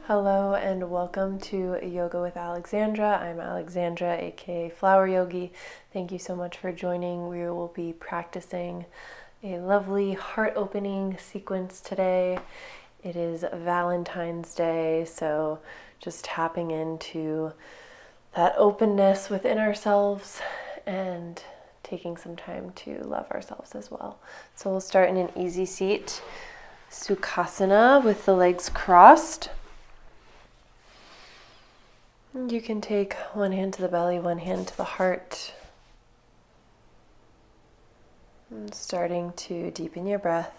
Hello and welcome to Yoga with Alexandra. I'm Alexandra, aka Flower Yogi. Thank you so much for joining. We will be practicing a lovely heart-opening sequence today. It is Valentine's Day, so just tapping into that openness within ourselves and taking some time to love ourselves as well. So we'll start in an easy seat, Sukhasana, with the legs crossed. You can take one hand to the belly, one hand to the heart. And starting to deepen your breath.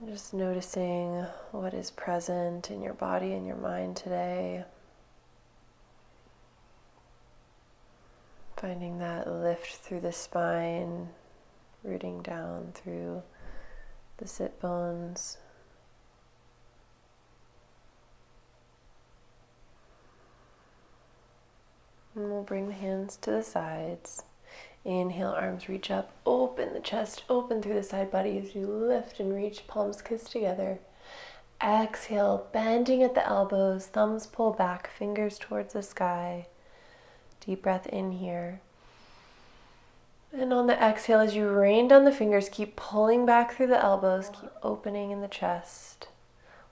Just noticing what is present in your body and your mind today. Finding that lift through the spine, rooting down through the sit bones. And we'll bring the hands to the sides. Inhale, arms reach up, open the chest, open through the side body as you lift and reach, palms kiss together. Exhale, bending at the elbows, thumbs pull back, fingers towards the sky. Deep breath in here. And on the exhale, as you rain down the fingers, keep pulling back through the elbows, keep opening in the chest.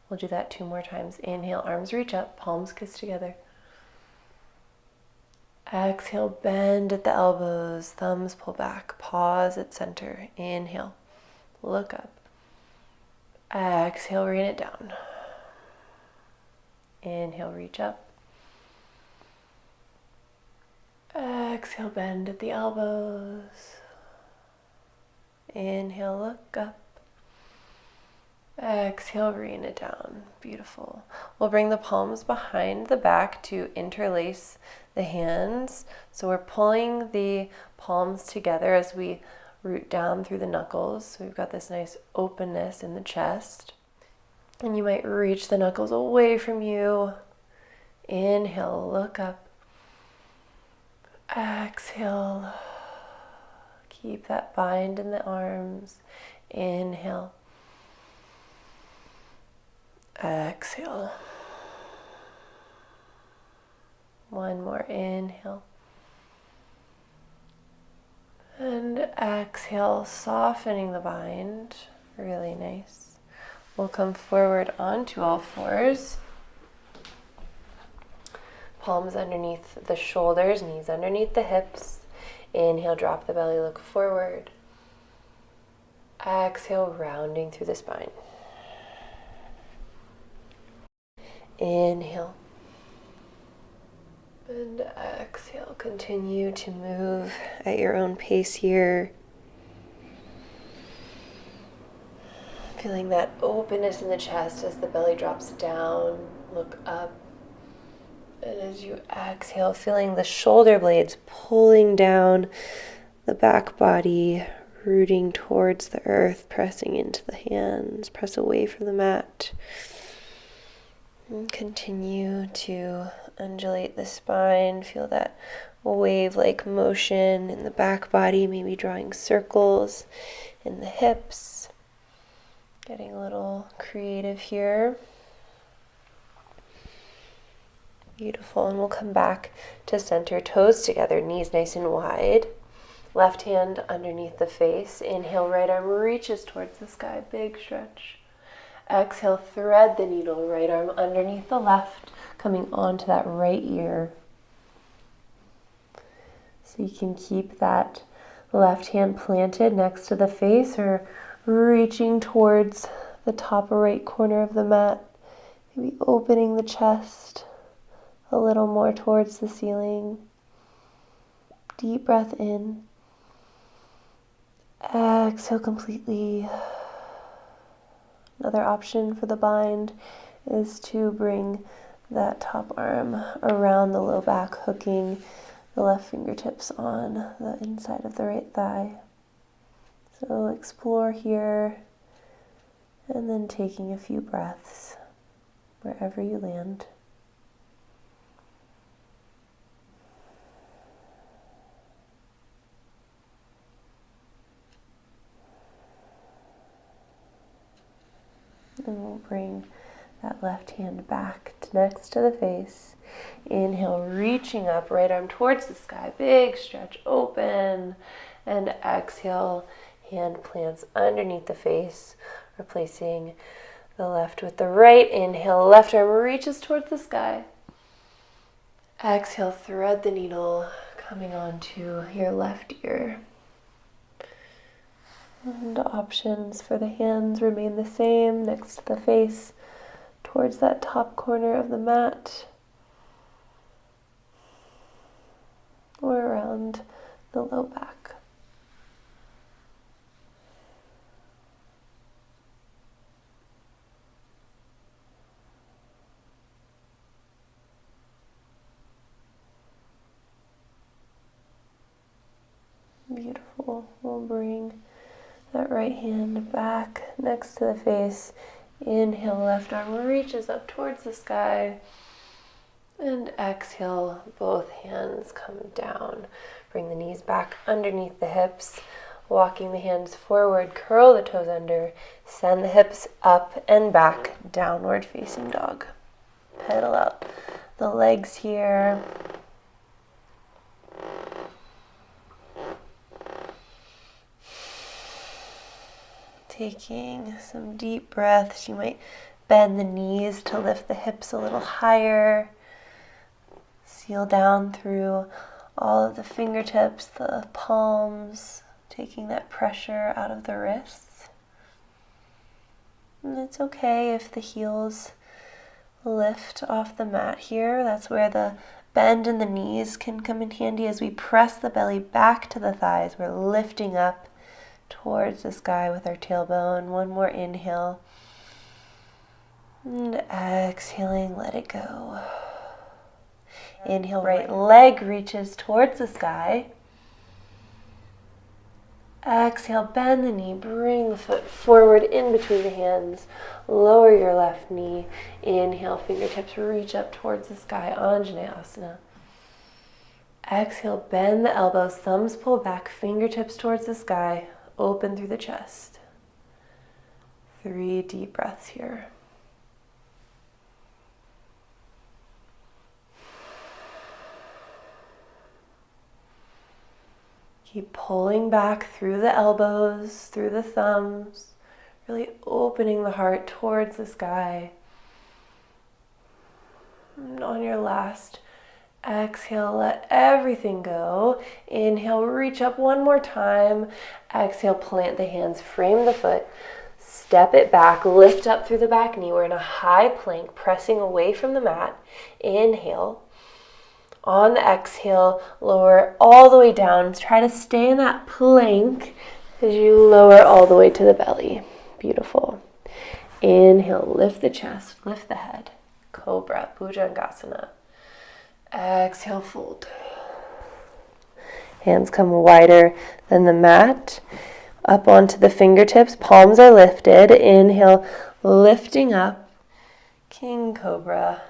We'll do that 2 more times. Inhale, arms reach up, palms kiss together. Exhale, bend at the elbows, thumbs pull back, pause at center. Inhale, look up. Exhale, rain it down. Inhale, reach up. Exhale, bend at the elbows. Inhale, look up. Exhale, rain it down. Beautiful. We'll bring the palms behind the back to interlace the hands. So we're pulling the palms together as we root down through the knuckles. So we've got this nice openness in the chest. And you might reach the knuckles away from you. Inhale, look up. Exhale. Keep that bind in the arms. Inhale. Exhale. One more inhale. And exhale, softening the bind. Really nice. We'll come forward onto all fours. Palms underneath the shoulders, knees underneath the hips. Inhale, drop the belly, look forward. Exhale, rounding through the spine. Inhale. And exhale, continue to move at your own pace here. Feeling that openness in the chest as the belly drops down, look up. And as you exhale, feeling the shoulder blades pulling down the back body, rooting towards the earth, pressing into the hands, press away from the mat. And continue to undulate the spine, feel that wave-like motion in the back body, maybe drawing circles in the hips. Getting a little creative here. Beautiful, and we'll come back to center, toes together, knees nice and wide. Left hand underneath the face. Inhale, right arm reaches towards the sky, big stretch. Exhale, thread the needle, right arm underneath the left, coming onto that right ear. So you can keep that left hand planted next to the face or reaching towards the top right corner of the mat. Maybe opening the chest a little more towards the ceiling. Deep breath in. Exhale completely. Another option for the bind is to bring that top arm around the low back, hooking the left fingertips on the inside of the right thigh. So explore here, and then taking a few breaths wherever you land. And we'll bring that left hand back to next to the face. Inhale, reaching up, right arm towards the sky. Big stretch, open. And exhale, hand plants underneath the face, replacing the left with the right. Inhale, left arm reaches towards the sky. Exhale, thread the needle coming onto your left ear. And options for the hands remain the same, next to the face, towards that top corner of the mat, or around the low back. Beautiful. We'll bring that right hand back next to the face. Inhale, left arm reaches up towards the sky. And exhale, both hands come down. Bring the knees back underneath the hips. Walking the hands forward, curl the toes under. Send the hips up and back, downward facing dog. Pedal out the legs here. Taking some deep breaths. You might bend the knees to lift the hips a little higher. Seal down through all of the fingertips, the palms, taking that pressure out of the wrists. And it's okay if the heels lift off the mat here. That's where the bend in the knees can come in handy. As we press the belly back to the thighs, we're lifting up towards the sky with our tailbone. One more inhale. And exhaling, let it go. Inhale, right leg reaches towards the sky. Exhale, bend the knee, bring the foot forward in between the hands. Lower your left knee. Inhale, fingertips reach up towards the sky, Anjaneyasana. Exhale, bend the elbows, thumbs pull back, fingertips towards the sky. Open through the chest. 3 deep breaths here. Keep pulling back through the elbows, through the thumbs, really opening the heart towards the sky. And on your last exhale, let everything go. Inhale, reach up one more time. Exhale, plant the hands, frame the foot, step it back, lift up through the back knee. We're in a high plank, pressing away from the mat. Inhale. On the exhale, lower all the way down. Try to stay in that plank as you lower all the way to the belly. Beautiful. Inhale, lift the chest, lift the head. Cobra, Bhujangasana. Exhale, fold. Hands come wider than the mat. Up onto the fingertips, palms are lifted. Inhale, lifting up. King Cobra.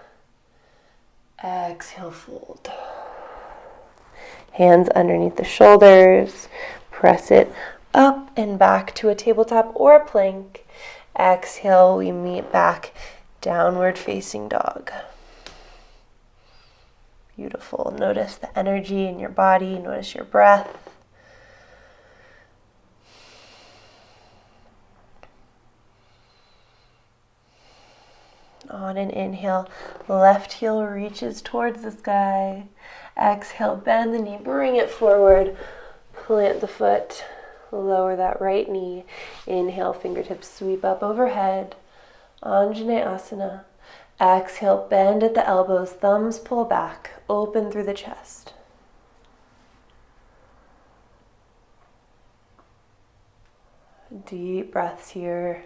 Exhale, fold. Hands underneath the shoulders. Press it up and back to a tabletop or a plank. Exhale, we meet back, downward facing dog. Beautiful. Notice the energy in your body. Notice your breath. On an inhale, left heel reaches towards the sky. Exhale, bend the knee, bring it forward. Plant the foot, lower that right knee. Inhale, fingertips sweep up overhead. Anjaneyasana. Exhale, bend at the elbows, thumbs pull back, open through the chest. Deep breaths here.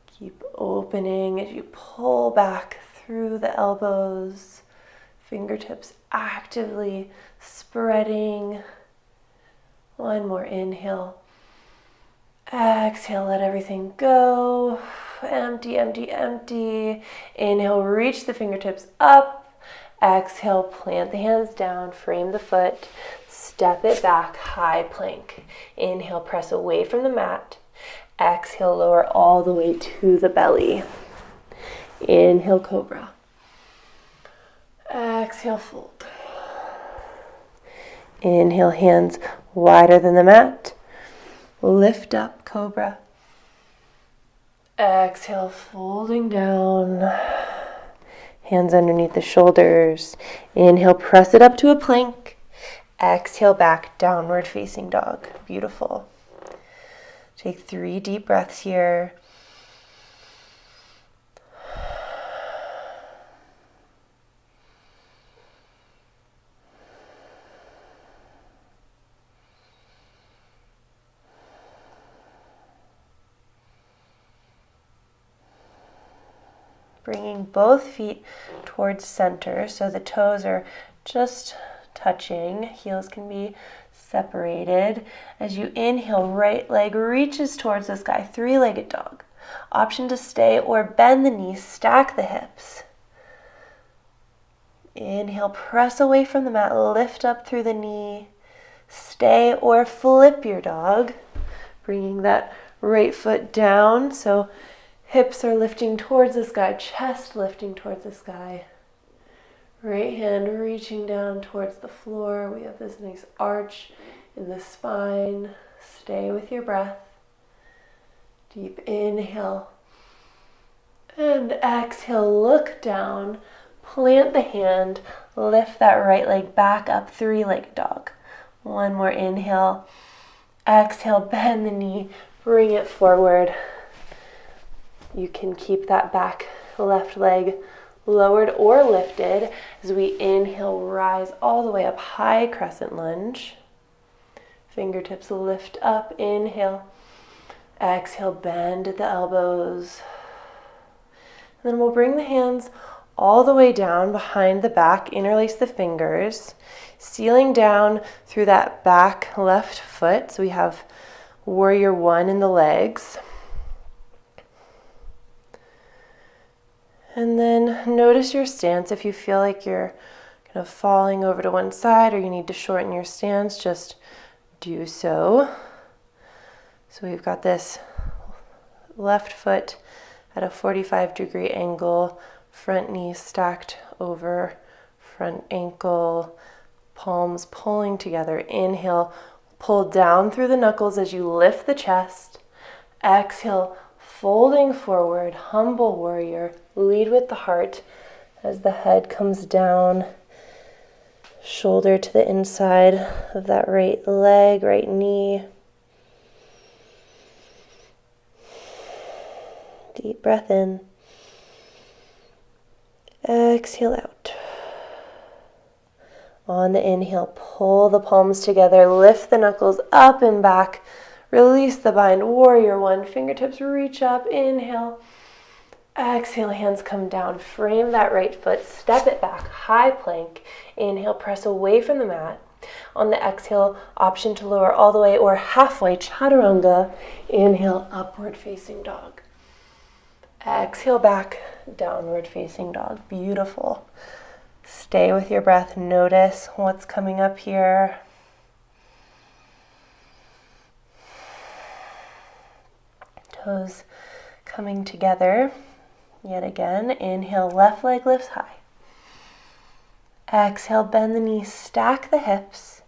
Keep opening as you pull back through the elbows, fingertips actively spreading. One more inhale. Exhale, let everything go. Empty, empty, empty. Inhale, reach the fingertips up. Exhale, plant the hands down, frame the foot, step it back, high plank. Inhale, press away from the mat. Exhale, lower all the way to the belly. Inhale, cobra. Exhale, fold. Inhale, hands wider than the mat. Lift up, cobra. Exhale, folding down. Hands underneath the shoulders. Inhale, press it up to a plank. Exhale, back, downward facing dog. Beautiful. Take 3 deep breaths here. Bringing both feet towards center so the toes are just touching. Heels can be separated. As you inhale, right leg reaches towards the sky, 3-legged dog. Option to stay or bend the knees, stack the hips. Inhale, press away from the mat, lift up through the knee. Stay or flip your dog, bringing that right foot down so hips are lifting towards the sky, chest lifting towards the sky. Right hand reaching down towards the floor. We have this nice arch in the spine. Stay with your breath. Deep inhale. And exhale, look down. Plant the hand. Lift that right leg back up, 3-legged dog. One more inhale. Exhale, bend the knee. Bring it forward. You can keep that back left leg lowered or lifted. As we inhale, rise all the way up, high crescent lunge. Fingertips lift up, inhale. Exhale, bend at the elbows. And then we'll bring the hands all the way down behind the back, interlace the fingers, sealing down through that back left foot. So we have warrior 1 in the legs. And then notice your stance. If you feel like you're kind of falling over to one side or you need to shorten your stance, just do so. So we've got this left foot at a 45-degree angle, front knee stacked over front ankle, palms pulling together. Inhale, pull down through the knuckles as you lift the chest. Exhale, folding forward, humble warrior. Lead with the heart as the head comes down, shoulder to the inside of that right leg, right knee. Deep breath in. Exhale out. On the inhale, pull the palms together, lift the knuckles up and back, release the bind, warrior 1, fingertips reach up, inhale. Exhale, hands come down, frame that right foot, step it back, high plank. Inhale, press away from the mat. On the exhale, option to lower all the way or halfway, chaturanga. Inhale, upward facing dog. Exhale back, downward facing dog. Beautiful. Stay with your breath. Notice what's coming up here. Toes coming together. Yet again, inhale, left leg lifts high. Exhale, bend the knees, stack the hips.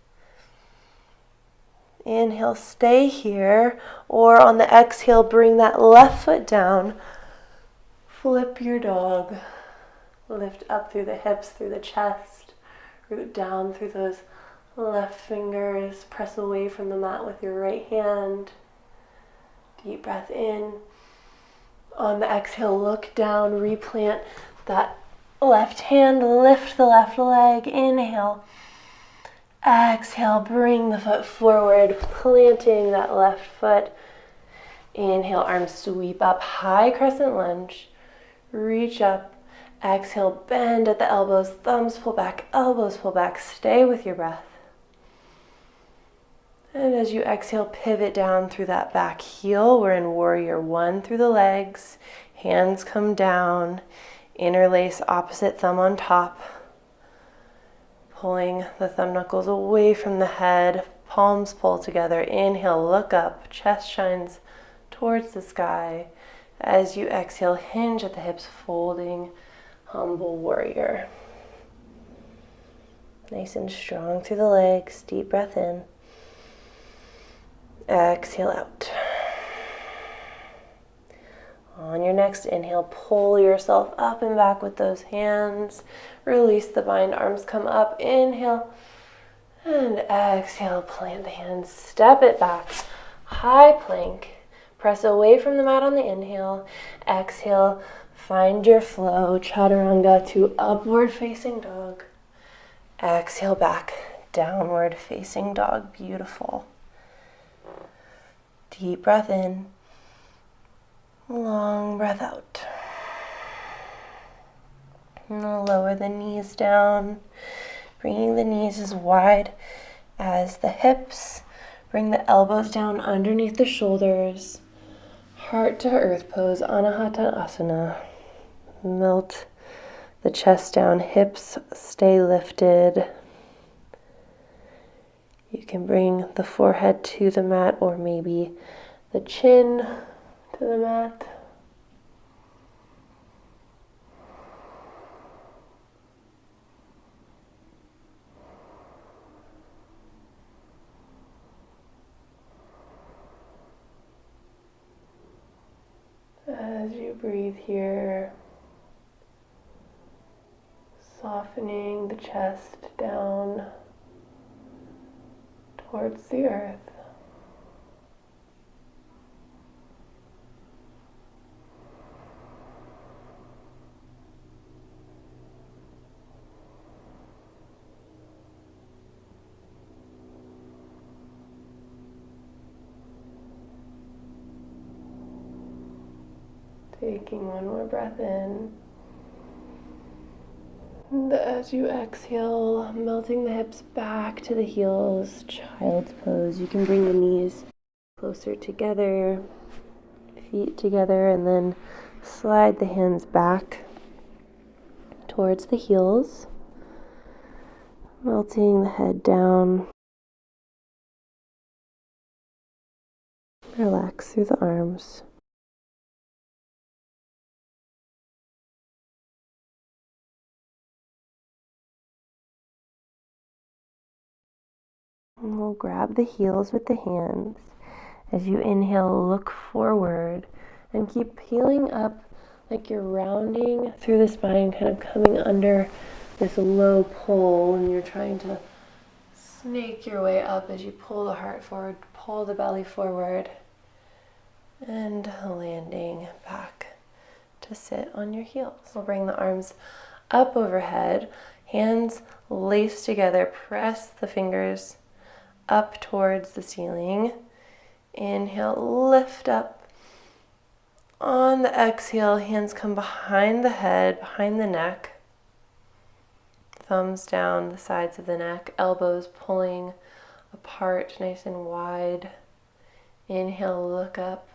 Inhale, stay here. Or on the exhale, bring that left foot down. Flip your dog. Lift up through the hips, through the chest. Root down through those left fingers. Press away from the mat with your right hand. Deep breath in. On the exhale, look down, replant that left hand, lift the left leg, inhale. Exhale, bring the foot forward, planting that left foot. Inhale, arms sweep up, high crescent lunge. Reach up, exhale, bend at the elbows, thumbs pull back, elbows pull back. Stay with your breath. And as you exhale, pivot down through that back heel. We're in warrior 1 through the legs. Hands come down. Interlace opposite thumb on top. Pulling the thumb knuckles away from the head. Palms pull together. Inhale, look up. Chest shines towards the sky. As you exhale, hinge at the hips, folding humble warrior. Nice and strong through the legs. Deep breath in. Exhale out. On your next inhale, pull yourself up and back with those hands. Release the bind, arms come up. Inhale and exhale, plant the hands, step it back. High plank. Press away from the mat on the inhale. Exhale, find your flow. Chaturanga to upward facing dog. Exhale back, downward facing dog. Beautiful. Deep breath in. Long breath out. And lower the knees down, bringing the knees as wide as the hips. Bring the elbows down underneath the shoulders. Heart to earth pose, Anahata Asana. Melt the chest down, hips stay lifted. You can bring the forehead to the mat or maybe the chin to the mat. As you breathe here, softening the chest down towards the earth. Taking one more breath in. And as you exhale, melting the hips back to the heels, child's pose. You can bring the knees closer together, feet together, and then slide the hands back towards the heels, melting the head down. Relax through the arms. And we'll grab the heels with the hands. As you inhale, look forward and keep peeling up like you're rounding through the spine, kind of coming under this low pull, and you're trying to snake your way up as you pull the heart forward, pull the belly forward, and landing back to sit on your heels. We'll bring the arms up overhead, hands laced together, press the fingers up towards the ceiling. Inhale, lift up. On the exhale, hands come behind the head, behind the neck. Thumbs down the sides of the neck, elbows pulling apart, nice and wide. Inhale, look up.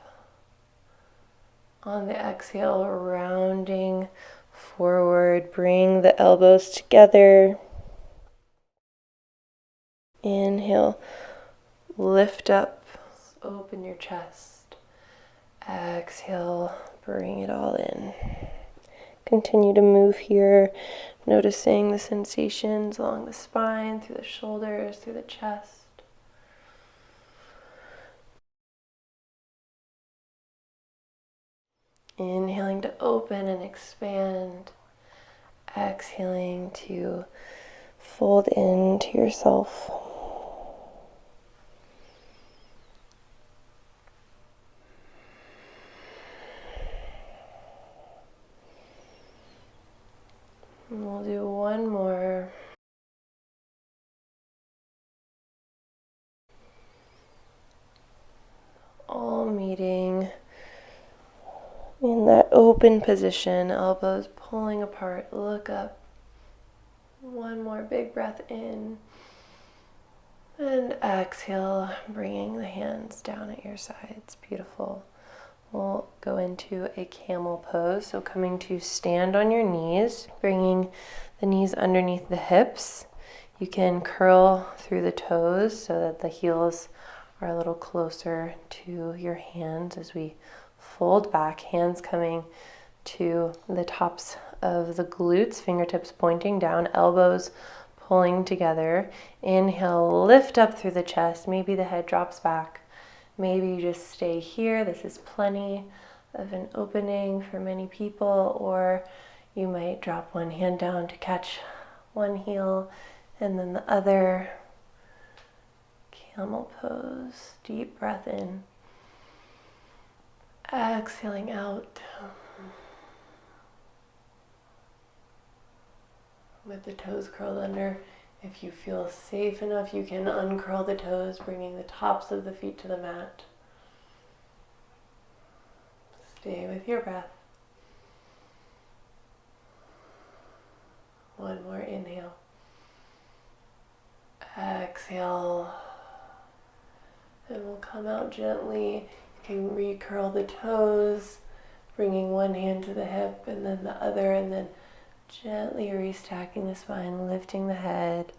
On the exhale, rounding forward, bring the elbows together. Inhale, lift up, open your chest. Exhale, bring it all in. Continue to move here, noticing the sensations along the spine, through the shoulders, through the chest. Inhaling to open and expand. Exhaling to fold into yourself. And we'll do one more. All meeting in that open position, elbows pulling apart, look up. One more big breath in. And exhale, bringing the hands down at your sides. Beautiful. We'll go into a camel pose. So coming to stand on your knees, bringing the knees underneath the hips. You can curl through the toes so that the heels are a little closer to your hands as we fold back, hands coming to the tops of the glutes, fingertips pointing down, elbows pulling together. Inhale, lift up through the chest. Maybe the head drops back. Maybe you just stay here. This is plenty of an opening for many people, or you might drop one hand down to catch one heel and then the other. Camel pose. Deep breath in. Exhaling out. With the toes curled under. If you feel safe enough, you can uncurl the toes, bringing the tops of the feet to the mat. Stay with your breath. One more inhale. Exhale. And we'll come out gently. You can recurl the toes, bringing one hand to the hip and then the other, and then gently restacking the spine, lifting the head,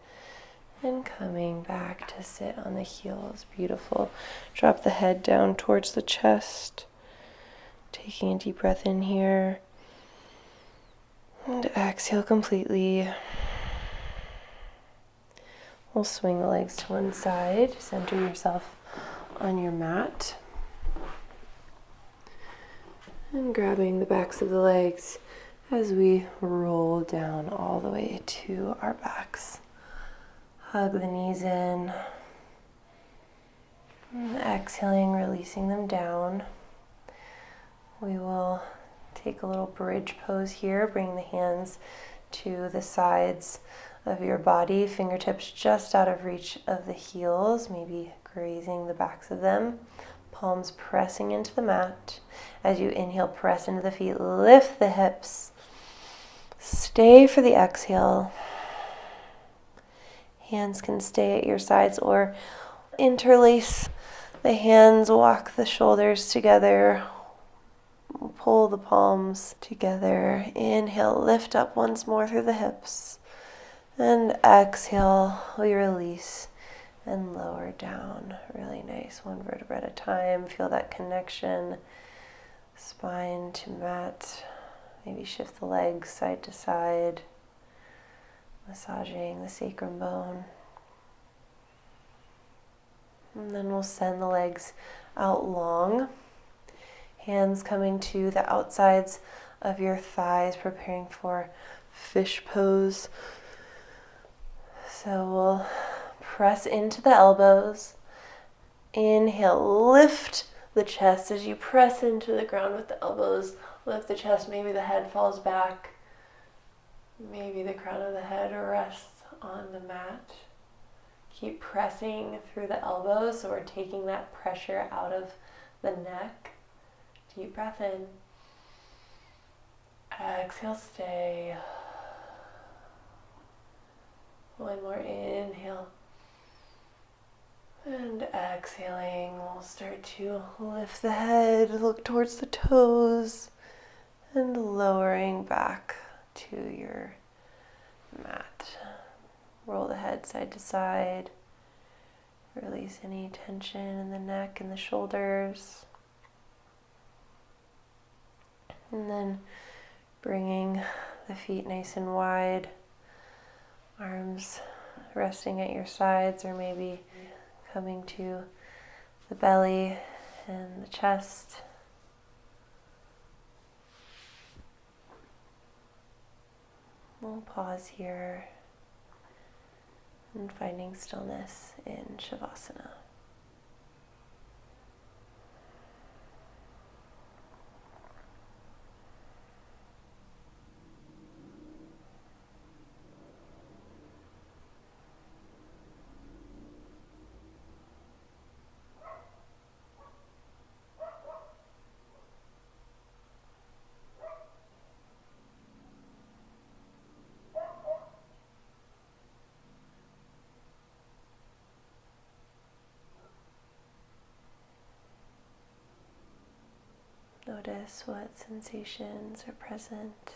and coming back to sit on the heels. Beautiful. Drop the head down towards the chest. Taking a deep breath in here. And exhale completely. We'll swing the legs to one side. Center yourself on your mat. And grabbing the backs of the legs as we roll down all the way to our backs. Hug the knees in. And exhaling, releasing them down. We will take a little bridge pose here. Bring the hands to the sides of your body, fingertips just out of reach of the heels, maybe grazing the backs of them. Palms pressing into the mat. As you inhale, press into the feet, lift the hips. Stay for the exhale. Hands can stay at your sides or interlace the hands, walk the shoulders together. Pull the palms together. Inhale, lift up once more through the hips. And exhale, we release and lower down. Really nice, one vertebra at a time. Feel that connection, spine to mat. Maybe shift the legs side to side, massaging the sacrum bone. And then we'll send the legs out long. Hands coming to the outsides of your thighs, preparing for fish pose. So we'll press into the elbows. Inhale, lift the chest as you press into the ground with the elbows. Lift the chest, maybe the head falls back. Maybe the crown of the head rests on the mat. Keep pressing through the elbows, so we're taking that pressure out of the neck. Deep breath in. Exhale, stay. One more inhale. And exhaling, we'll start to lift the head, look towards the toes, and lowering back to your mat. Roll the head side to side. Release any tension in the neck and the shoulders. And then bringing the feet nice and wide, arms resting at your sides, or maybe coming to the belly and the chest. We'll pause here and finding stillness in Shavasana. Notice what sensations are present.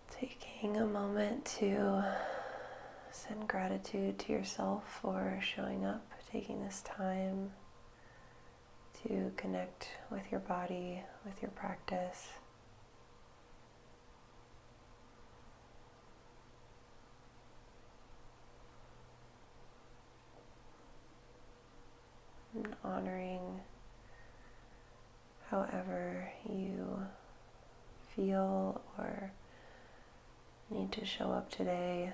Taking a moment to Send gratitude to yourself for showing up, taking this time to connect with your body, with your practice. And honoring however you feel or need to show up today.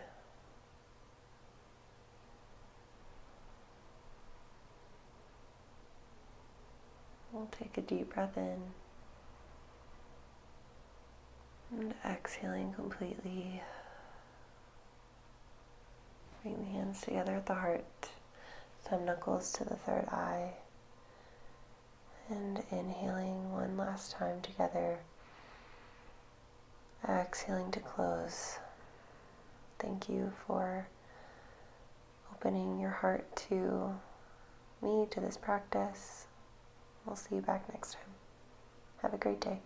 We'll take a deep breath in and exhaling completely. Bring the hands together at the heart, thumb knuckles to the third eye, and inhaling one last time together. Exhaling to close. Thank you for opening your heart to me, to this practice. We'll see you back next time. Have a great day.